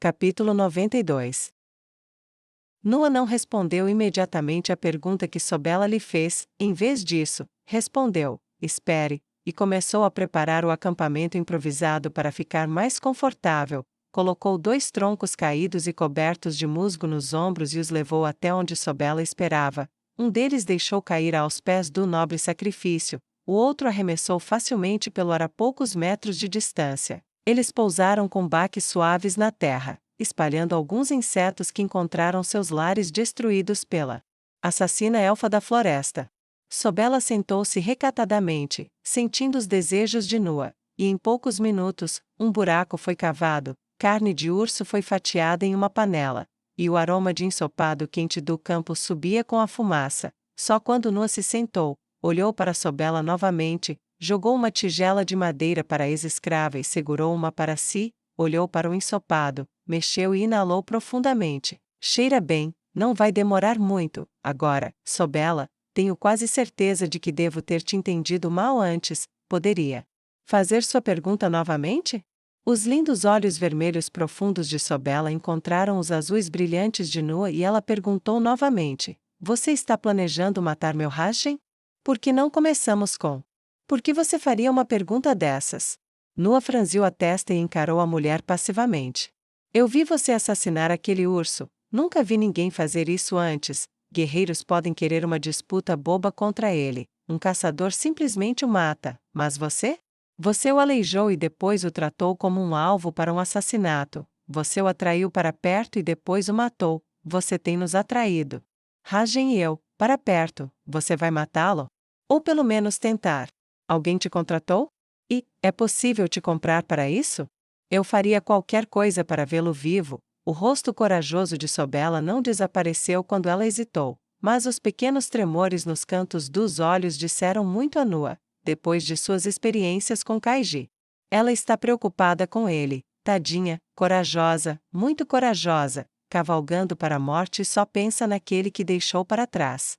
Capítulo 92. Nua não respondeu imediatamente à pergunta que Sobela lhe fez, em vez disso, respondeu: espere, e começou a preparar o acampamento improvisado para ficar mais confortável. Colocou 2 troncos caídos e cobertos de musgo nos ombros e os levou até onde Sobela esperava. Um deles deixou cair aos pés do nobre sacrifício, o outro arremessou facilmente pelo ar a poucos metros de distância. Eles pousaram com baques suaves na terra, espalhando alguns insetos que encontraram seus lares destruídos pela assassina elfa da floresta. Sobela sentou-se recatadamente, sentindo os desejos de Nua, e em poucos minutos, um buraco foi cavado, carne de urso foi fatiada em uma panela, e o aroma de ensopado quente do campo subia com a fumaça. Só quando Nua se sentou, olhou para Sobela novamente, jogou uma tigela de madeira para a ex-escrava e segurou uma para si, olhou para o ensopado, mexeu e inalou profundamente. Cheira bem, não vai demorar muito. Agora, Sobela, tenho quase certeza de que devo ter te entendido mal antes. Poderia fazer sua pergunta novamente? Os lindos olhos vermelhos profundos de Sobela encontraram os azuis brilhantes de Nua e ela perguntou novamente: você está planejando matar meu Rajen? Por que não começamos com: por que você faria uma pergunta dessas? Nua franziu a testa e encarou a mulher passivamente. Eu vi você assassinar aquele urso. Nunca vi ninguém fazer isso antes. Guerreiros podem querer uma disputa boba contra ele. Um caçador simplesmente o mata. Mas você? Você o aleijou e depois o tratou como um alvo para um assassinato. Você o atraiu para perto e depois o matou. Você tem nos atraído. Rajen e eu, para perto. Você vai matá-lo? Ou pelo menos tentar. Alguém te contratou? E, é possível te comprar para isso? Eu faria qualquer coisa para vê-lo vivo. O rosto corajoso de Sobela não desapareceu quando ela hesitou, mas os pequenos tremores nos cantos dos olhos disseram muito a Nua, depois de suas experiências com Kaiji. Ela está preocupada com ele, tadinha, corajosa, muito corajosa, cavalgando para a morte e só pensa naquele que deixou para trás.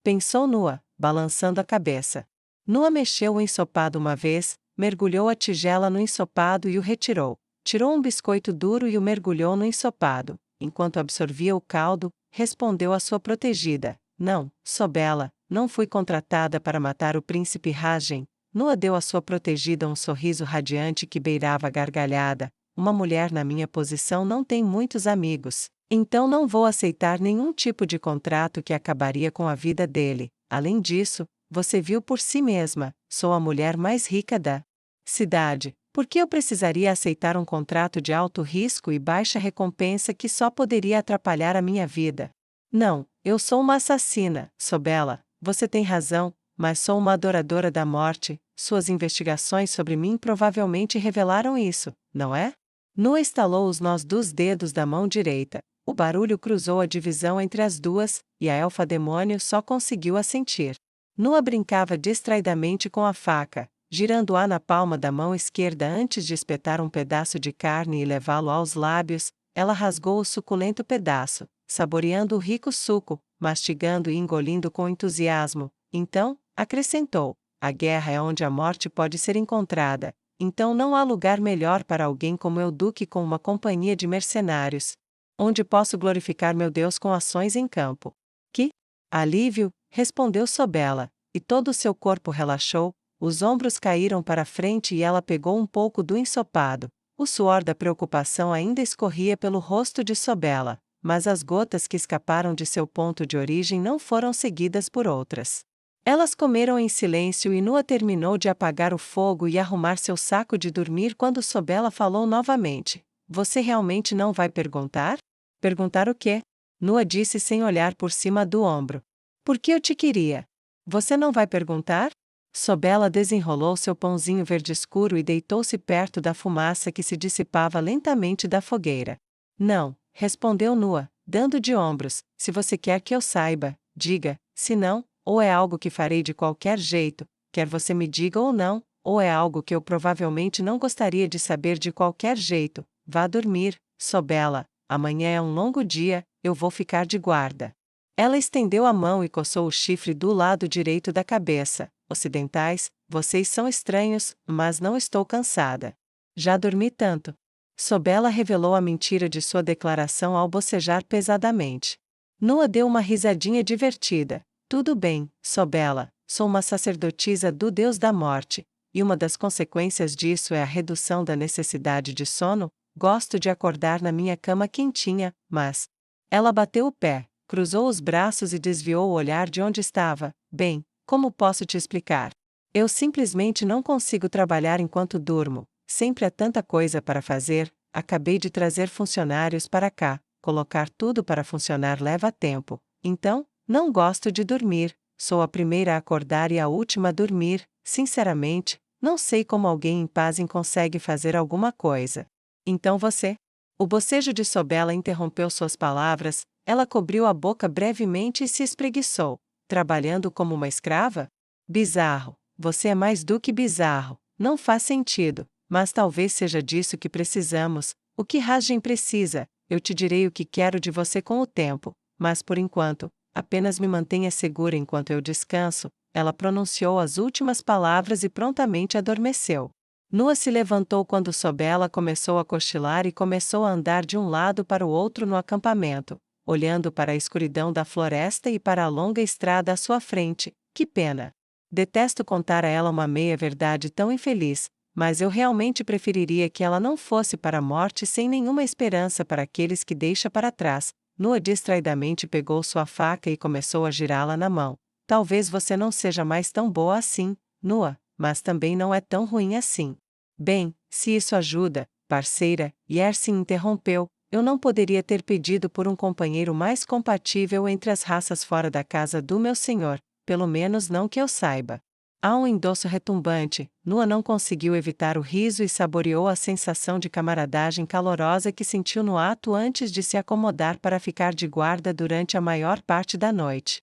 Pensou Nua, balançando a cabeça. Nua mexeu o ensopado uma vez, mergulhou a tigela no ensopado e o retirou. Tirou um biscoito duro e o mergulhou no ensopado. Enquanto absorvia o caldo, respondeu à sua protegida: não, Sobela, não fui contratada para matar o príncipe Rajen. Nua deu à sua protegida um sorriso radiante que beirava a gargalhada. Uma mulher na minha posição não tem muitos amigos, então não vou aceitar nenhum tipo de contrato que acabaria com a vida dele. Além disso, você viu por si mesma, sou a mulher mais rica da cidade. Por que eu precisaria aceitar um contrato de alto risco e baixa recompensa que só poderia atrapalhar a minha vida? Não, eu sou uma assassina, Sobela. Você tem razão, mas sou uma adoradora da morte. Suas investigações sobre mim provavelmente revelaram isso, não é? Nua estalou os nós dos dedos da mão direita. O barulho cruzou a divisão entre as duas, e a elfa demônio só conseguiu assentir. Nua brincava distraidamente com a faca, girando-a na palma da mão esquerda antes de espetar um pedaço de carne e levá-lo aos lábios. Ela rasgou o suculento pedaço, saboreando o rico suco, mastigando e engolindo com entusiasmo. Então, acrescentou: a guerra é onde a morte pode ser encontrada, então não há lugar melhor para alguém como eu do que com uma companhia de mercenários, onde posso glorificar meu Deus com ações em campo. Que alívio! Respondeu Sobela, e todo o seu corpo relaxou. Os ombros caíram para frente e ela pegou um pouco do ensopado. O suor da preocupação ainda escorria pelo rosto de Sobela, mas as gotas que escaparam de seu ponto de origem não foram seguidas por outras. Elas comeram em silêncio e Nua terminou de apagar o fogo e arrumar seu saco de dormir quando Sobela falou novamente: você realmente não vai perguntar? Perguntar o quê? Nua disse sem olhar por cima do ombro. Por que eu te queria? Você não vai perguntar? Sobela desenrolou seu pãozinho verde escuro e deitou-se perto da fumaça que se dissipava lentamente da fogueira. Não, respondeu Nua, dando de ombros. Se você quer que eu saiba, diga. Se não, ou é algo que farei de qualquer jeito, quer você me diga ou não, ou é algo que eu provavelmente não gostaria de saber de qualquer jeito. Vá dormir, Sobela. Amanhã é um longo dia, eu vou ficar de guarda. Ela estendeu a mão e coçou o chifre do lado direito da cabeça. Ocidentais, vocês são estranhos, mas não estou cansada. Já dormi tanto. Sobela revelou a mentira de sua declaração ao bocejar pesadamente. Noa deu uma risadinha divertida. Tudo bem, Sobela, sou uma sacerdotisa do Deus da morte, e uma das consequências disso é a redução da necessidade de sono. Gosto de acordar na minha cama quentinha, mas... Ela bateu o pé, cruzou os braços e desviou o olhar de onde estava. Bem, como posso te explicar? Eu simplesmente não consigo trabalhar enquanto durmo, sempre há tanta coisa para fazer. Acabei de trazer funcionários para cá, colocar tudo para funcionar leva tempo, então, não gosto de dormir, sou a primeira a acordar e a última a dormir. Sinceramente, não sei como alguém em paz consegue fazer alguma coisa. Então você? O bocejo de Sobela interrompeu suas palavras. Ela cobriu a boca brevemente e se espreguiçou. Trabalhando como uma escrava? Bizarro. Você é mais do que bizarro. Não faz sentido, mas talvez seja disso que precisamos. O que Rajen precisa? Eu te direi o que quero de você com o tempo, mas por enquanto, apenas me mantenha segura enquanto eu descanso. Ela pronunciou as últimas palavras e prontamente adormeceu. Noa se levantou quando Sobela começou a cochilar e começou a andar de um lado para o outro no acampamento, olhando para a escuridão da floresta e para a longa estrada à sua frente. Que pena! Detesto contar a ela uma meia-verdade tão infeliz, mas eu realmente preferiria que ela não fosse para a morte sem nenhuma esperança para aqueles que deixa para trás. Noa distraidamente pegou sua faca e começou a girá-la na mão. Talvez você não seja mais tão boa assim, Noa, mas também não é tão ruim assim. Bem, se isso ajuda, parceira, Yersin interrompeu, eu não poderia ter pedido por um companheiro mais compatível entre as raças fora da casa do meu senhor, pelo menos não que eu saiba. Há um endosso retumbante. Noa não conseguiu evitar o riso e saboreou a sensação de camaradagem calorosa que sentiu no ato antes de se acomodar para ficar de guarda durante a maior parte da noite.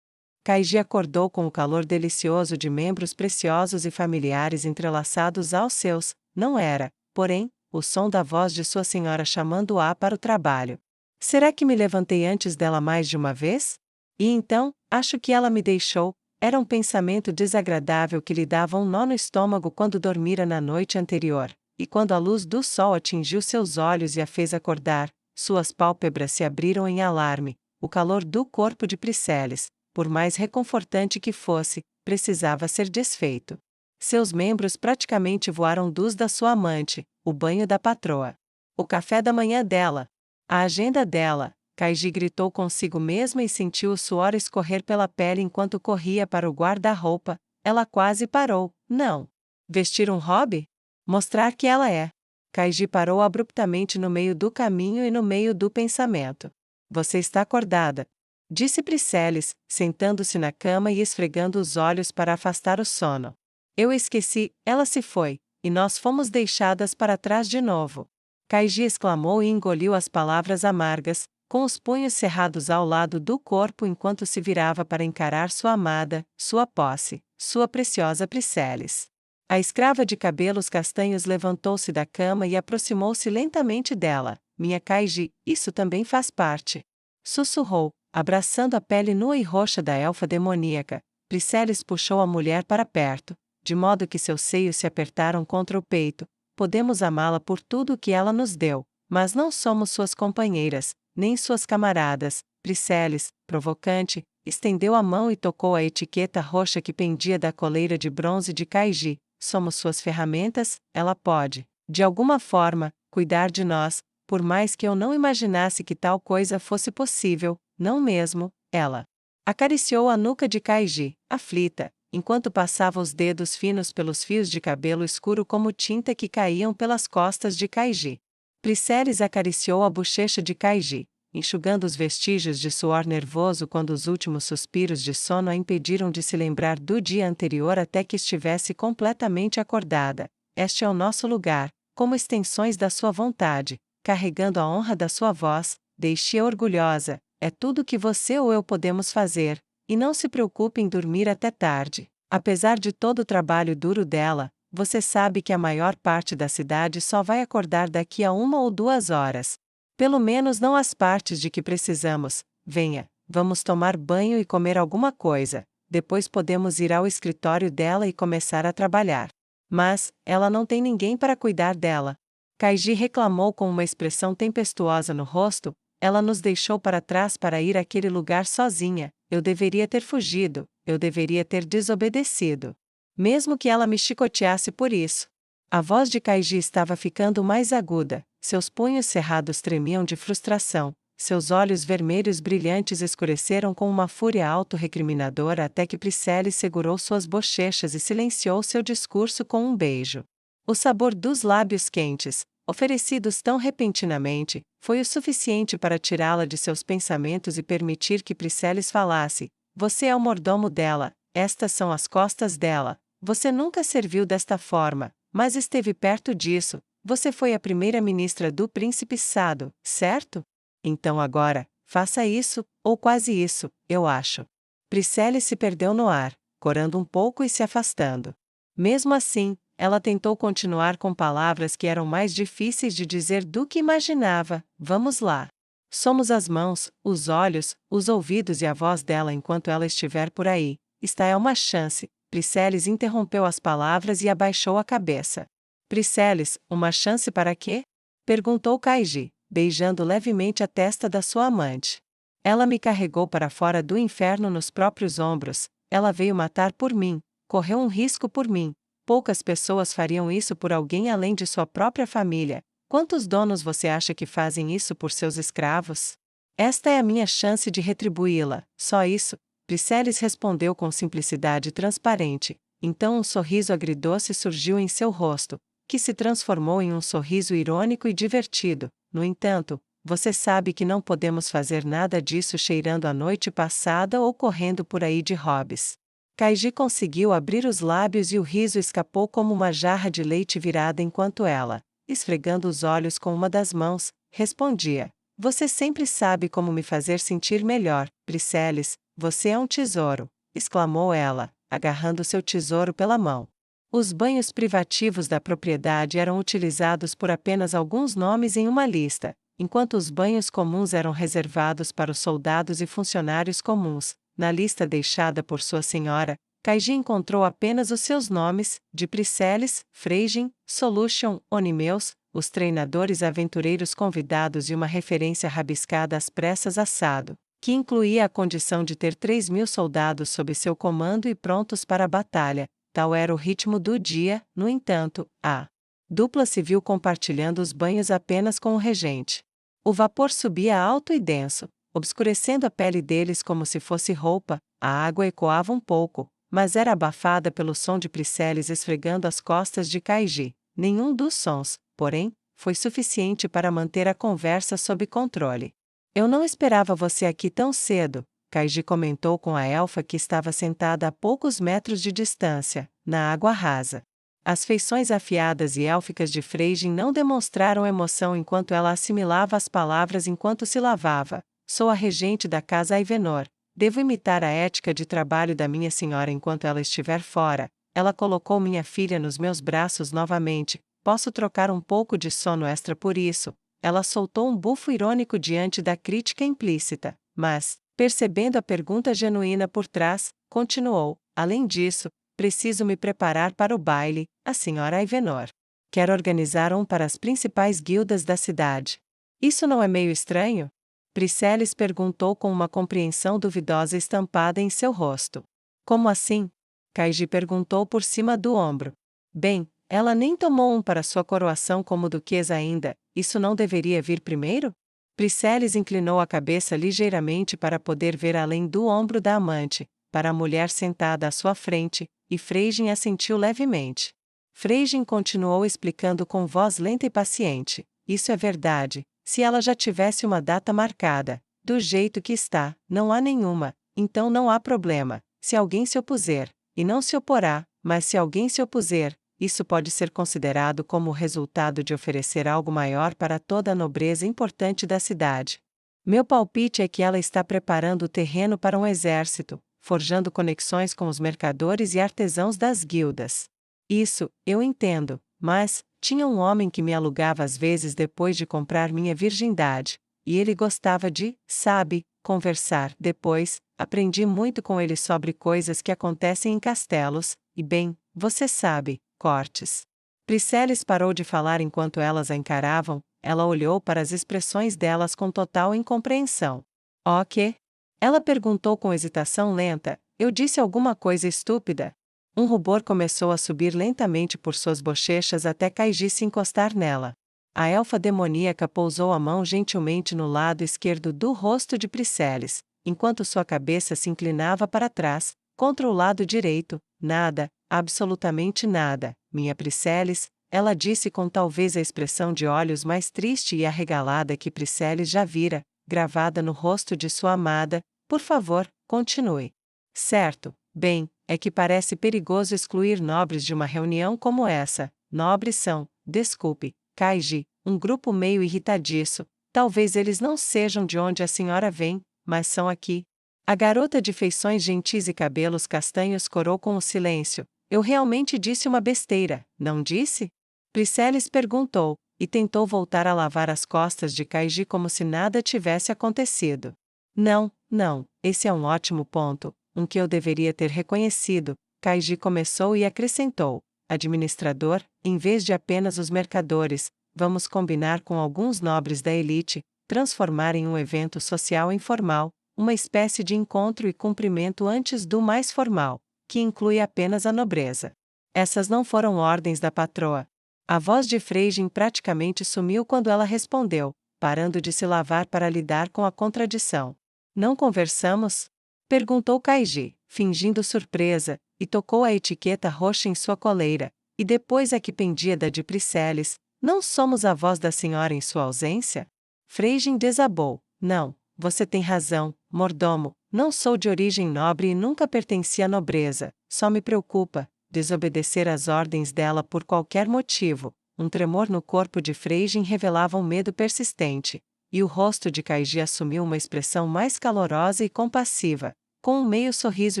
Kaiji acordou com o calor delicioso de membros preciosos e familiares entrelaçados aos seus. Não era, porém, o som da voz de sua senhora chamando-a para o trabalho. Será que me levantei antes dela mais de uma vez? E então, acho que ela me deixou. Era um pensamento desagradável que lhe dava um nó no estômago quando dormira na noite anterior, e quando a luz do sol atingiu seus olhos e a fez acordar, suas pálpebras se abriram em alarme. O calor do corpo de Prisceles, por mais reconfortante que fosse, precisava ser desfeito. Seus membros praticamente voaram dos da sua amante, o banho da patroa, o café da manhã dela, a agenda dela. Kaiji gritou consigo mesma e sentiu o suor escorrer pela pele enquanto corria para o guarda-roupa. Ela quase parou. Não. Vestir um hobby? Mostrar que ela é. Kaiji parou abruptamente no meio do caminho e no meio do pensamento. Você está acordada, disse Prisceles, sentando-se na cama e esfregando os olhos para afastar o sono. Eu esqueci, ela se foi, e nós fomos deixadas para trás de novo. Kaiji exclamou e engoliu as palavras amargas, com os punhos cerrados ao lado do corpo enquanto se virava para encarar sua amada, sua posse, sua preciosa Prisceles. A escrava de cabelos castanhos levantou-se da cama e aproximou-se lentamente dela. Minha Kaiji, isso também faz parte. Sussurrou, abraçando a pele nua e roxa da elfa demoníaca. Prisceles puxou a mulher para perto, de modo que seus seios se apertaram contra o peito. Podemos amá-la por tudo o que ela nos deu, mas não somos suas companheiras, nem suas camaradas. Prisceles, provocante, estendeu a mão e tocou a etiqueta roxa que pendia da coleira de bronze de Kaiji. Somos suas ferramentas, ela pode, de alguma forma, cuidar de nós, por mais que eu não imaginasse que tal coisa fosse possível, não mesmo, ela. Acariciou a nuca de Kaiji, aflita, enquanto passava os dedos finos pelos fios de cabelo escuro como tinta que caíam pelas costas de Kaiji. Prisceles acariciou a bochecha de Kaiji, enxugando os vestígios de suor nervoso quando os últimos suspiros de sono a impediram de se lembrar do dia anterior até que estivesse completamente acordada. Este é o nosso lugar, como extensões da sua vontade, carregando a honra da sua voz. Deixe-a orgulhosa, é tudo que você ou eu podemos fazer, e não se preocupe em dormir até tarde. Apesar de todo o trabalho duro dela, você sabe que a maior parte da cidade só vai acordar daqui a 1 ou 2 horas. Pelo menos não as partes de que precisamos. Venha, vamos tomar banho e comer alguma coisa. Depois podemos ir ao escritório dela e começar a trabalhar. Mas, ela não tem ninguém para cuidar dela. Kaiji reclamou com uma expressão tempestuosa no rosto. Ela nos deixou para trás para ir àquele lugar sozinha. Eu deveria ter fugido, eu deveria ter desobedecido. Mesmo que ela me chicoteasse por isso. A voz de Kaiji estava ficando mais aguda, seus punhos cerrados tremiam de frustração, seus olhos vermelhos brilhantes escureceram com uma fúria auto-recriminadora até que Priscilla segurou suas bochechas e silenciou seu discurso com um beijo. O sabor dos lábios quentes, oferecidos tão repentinamente, foi o suficiente para tirá-la de seus pensamentos e permitir que Priscilla falasse. Você é o mordomo dela, estas são as costas dela. Você nunca serviu desta forma, mas esteve perto disso. Você foi a primeira-ministra do príncipe Sado, certo? Então agora, faça isso, ou quase isso, eu acho. Priscilla se perdeu no ar, corando um pouco e se afastando. Mesmo assim, ela tentou continuar com palavras que eram mais difíceis de dizer do que imaginava. Vamos lá. Somos as mãos, os olhos, os ouvidos e a voz dela enquanto ela estiver por aí. Esta é uma chance. Priscilla interrompeu as palavras e abaixou a cabeça. Priscilla, uma chance para quê? Perguntou Kaiji, beijando levemente a testa da sua amante. Ela me carregou para fora do inferno nos próprios ombros. Ela veio matar por mim, correu um risco por mim. Poucas pessoas fariam isso por alguém além de sua própria família. Quantos donos você acha que fazem isso por seus escravos? Esta é a minha chance de retribuí-la, só isso. Priscilla respondeu com simplicidade transparente. Então um sorriso agridoce surgiu em seu rosto, que se transformou em um sorriso irônico e divertido. No entanto, você sabe que não podemos fazer nada disso cheirando a noite passada ou correndo por aí de hobbies. Kaiji conseguiu abrir os lábios e o riso escapou como uma jarra de leite virada enquanto ela, esfregando os olhos com uma das mãos, respondia. Você sempre sabe como me fazer sentir melhor, Priscilla, você é um tesouro, exclamou ela, agarrando seu tesouro pela mão. Os banhos privativos da propriedade eram utilizados por apenas alguns nomes em uma lista, enquanto os banhos comuns eram reservados para os soldados e funcionários comuns. Na lista deixada por sua senhora, Kaiji encontrou apenas os seus nomes, de Priscilla, Freijin, Solution, Onimeus, os treinadores aventureiros convidados e uma referência rabiscada às pressas assado, que incluía a condição de ter 3.000 soldados sob seu comando e prontos para a batalha. Tal era o ritmo do dia. No entanto, a dupla se viu compartilhando os banhos apenas com o regente. O vapor subia alto e denso, obscurecendo a pele deles como se fosse roupa. A água ecoava um pouco, mas era abafada pelo som de Priscilla esfregando as costas de Kaiji. Nenhum dos sons, porém, foi suficiente para manter a conversa sob controle. Eu não esperava você aqui tão cedo, Kaiji comentou com a elfa que estava sentada a poucos metros de distância, na água rasa. As feições afiadas e élficas de Freijin não demonstraram emoção enquanto ela assimilava as palavras enquanto se lavava. Sou a regente da casa Aivenor. Devo imitar a ética de trabalho da minha senhora enquanto ela estiver fora. Ela colocou minha filha nos meus braços novamente. Posso trocar um pouco de sono extra por isso. Ela soltou um bufo irônico diante da crítica implícita, mas, percebendo a pergunta genuína por trás, continuou. Além disso, preciso me preparar para o baile, a senhora Aivenor. Quero organizar um para as principais guildas da cidade. Isso não é meio estranho? Priscilla perguntou com uma compreensão duvidosa estampada em seu rosto. Como assim? Kaiji perguntou por cima do ombro. Bem, ela nem tomou um para sua coroação como duquesa ainda, isso não deveria vir primeiro? Priscilla inclinou a cabeça ligeiramente para poder ver além do ombro da amante, para a mulher sentada à sua frente, e Freijin assentiu levemente. Freijin continuou explicando com voz lenta e paciente. Isso é verdade. Se ela já tivesse uma data marcada, do jeito que está, não há nenhuma, então não há problema. Se alguém se opuser, e não se oporá, mas se alguém se opuser, isso pode ser considerado como o resultado de oferecer algo maior para toda a nobreza importante da cidade. Meu palpite é que ela está preparando o terreno para um exército, forjando conexões com os mercadores e artesãos das guildas. Isso, eu entendo, mas, tinha um homem que me alugava às vezes depois de comprar minha virgindade, e ele gostava de, sabe, conversar. Depois, aprendi muito com ele sobre coisas que acontecem em castelos, e bem, você sabe, cortes. Priscelis parou de falar enquanto elas a encaravam, ela olhou para as expressões delas com total incompreensão. "O quê?" Ela perguntou com hesitação lenta. "Eu disse alguma coisa estúpida?" Um rubor começou a subir lentamente por suas bochechas até Kaiji se encostar nela. A elfa demoníaca pousou a mão gentilmente no lado esquerdo do rosto de Priscelis, enquanto sua cabeça se inclinava para trás, contra o lado direito. "Nada, absolutamente nada, minha Priscelis", ela disse com talvez a expressão de olhos mais triste e arregalada que Priscelis já vira, gravada no rosto de sua amada. "Por favor, continue." "Certo, bem, é que parece perigoso excluir nobres de uma reunião como essa." "Nobres são, desculpe, Kaiji, um grupo meio irritadiço. Talvez eles não sejam de onde a senhora vem, mas são aqui." A garota de feições gentis e cabelos castanhos corou com o silêncio. "Eu realmente disse uma besteira, não disse?" Priscelis perguntou, e tentou voltar a lavar as costas de Kaiji como se nada tivesse acontecido. Não, esse é um ótimo ponto, um que eu deveria ter reconhecido." Kaiji começou e acrescentou: "Administrador, em vez de apenas os mercadores, vamos combinar com alguns nobres da elite, transformar em um evento social informal, uma espécie de encontro e cumprimento antes do mais formal, que inclui apenas a nobreza." Essas não foram ordens da patroa. A voz de Freijin praticamente sumiu quando ela respondeu, parando de se lavar para lidar com a contradição. "Não conversamos?" perguntou Kaiji, fingindo surpresa, e tocou a etiqueta roxa em sua coleira, e depois a que pendia da de Priscelis. "Não somos a voz da senhora em sua ausência?" Freijin desabou. "Não, você tem razão, mordomo, não sou de origem nobre e nunca pertenci à nobreza, só me preocupa desobedecer às ordens dela por qualquer motivo." Um tremor no corpo de Freijin revelava um medo persistente, e o rosto de Kaiji assumiu uma expressão mais calorosa e compassiva, com um meio sorriso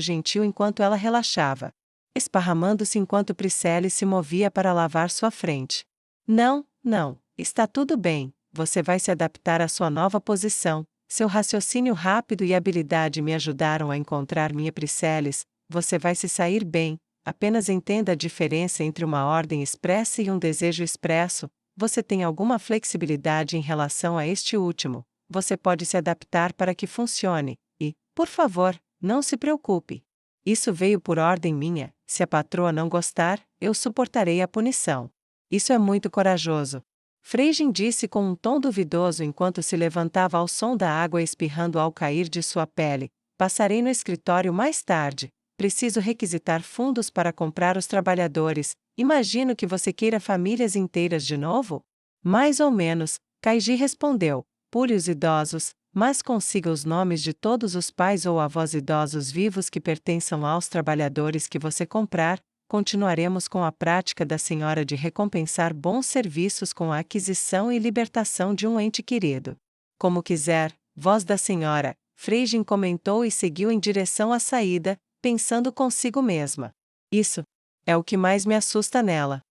gentil enquanto ela relaxava, esparramando-se enquanto Priscelis se movia para lavar sua frente. Não, está tudo bem, você vai se adaptar à sua nova posição. Seu raciocínio rápido e habilidade me ajudaram a encontrar minha Priscelis. Você vai se sair bem. Apenas entenda a diferença entre uma ordem expressa e um desejo expresso. Você tem alguma flexibilidade em relação a este último. Você pode se adaptar para que funcione. E, por favor, não se preocupe. Isso veio por ordem minha. Se a patroa não gostar, eu suportarei a punição. Isso é muito corajoso. Freijin disse com um tom duvidoso enquanto se levantava ao som da água espirrando ao cair de sua pele. Passarei no escritório mais tarde. Preciso requisitar fundos para comprar os trabalhadores. Imagino que você queira famílias inteiras de novo? Mais ou menos, Kaiji respondeu. Pule os idosos, mas consiga os nomes de todos os pais ou avós idosos vivos que pertençam aos trabalhadores que você comprar. Continuaremos com a prática da senhora de recompensar bons serviços com a aquisição e libertação de um ente querido. Como quiser, voz da senhora, Freijin comentou e seguiu em direção à saída, pensando consigo mesma. Isso é o que mais me assusta nela.